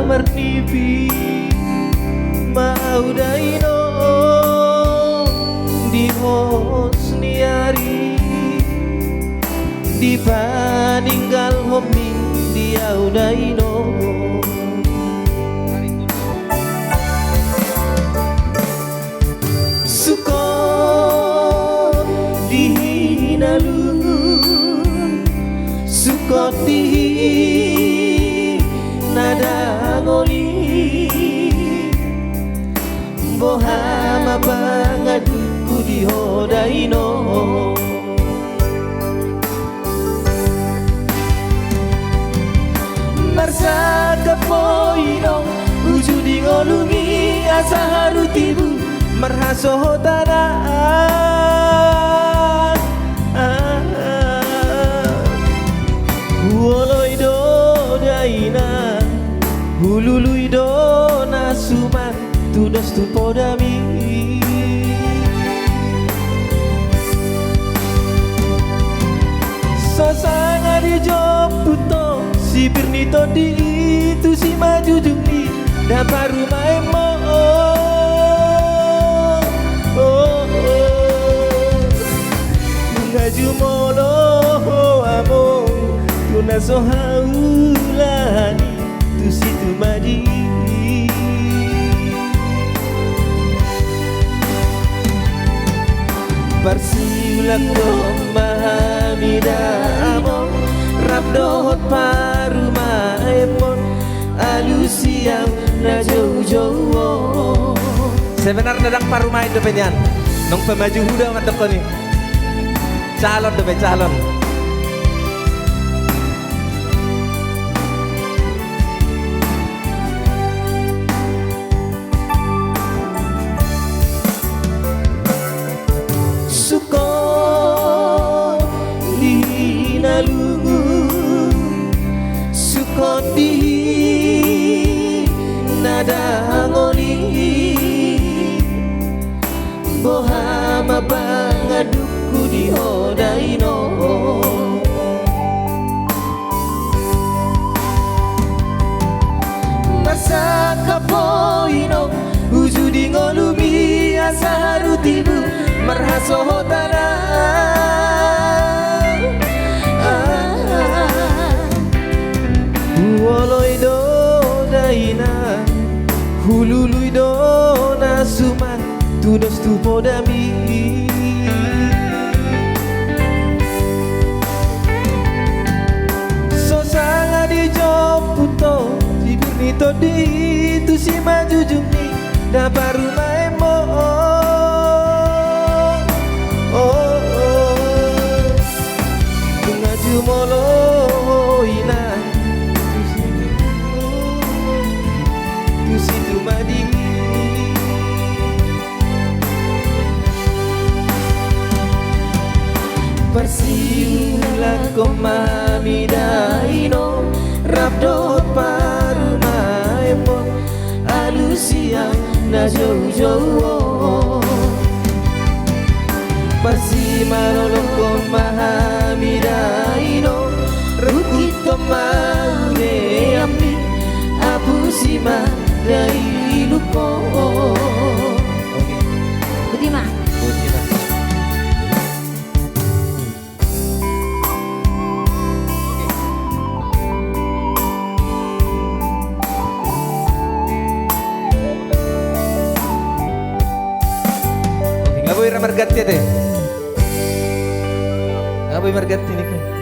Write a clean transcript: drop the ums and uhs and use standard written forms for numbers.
marnipi maudaino di hosniari di paninggal homi dia udaino suko dihina lungun suko dihi nada ngoli bohama bangaduku dihodaino marsa kapoino ujudi ngolungi asa harutibu marhaso hotanaan Woloido daina hululuido nasuman tudos tu podami sosanga di joputo si birnito di itu si maju jumni dapat rumah emo ngajumolo among tuna sohaulani tu situ madi Parsiulak do mahamida among rabdohot paruma epon alusiang na jauh-jauh sebenarnya dadang paruma itu penyan nong pemaju huda matok ni calon dobe calon suko dihina lungu suko dihi nada ngoli bohama bangaduku dihodaino masa kapoino ujudi ngolumi asa harutibu marhaso hotana Woloido daina hululuido nasuman tudos tu podami sosanga di joputo di birnito di itu si maju jumni dapat rumah emo ngajumolo ina tu situ madi Persiulah komamidaino rabdot parumaemon alusiang na jauh-jauh Persimarolong komahamidaino rukito maune amni apusima dari luko Budiman Ngaboy ramargat ya teh. Ngaboy margat ini kan.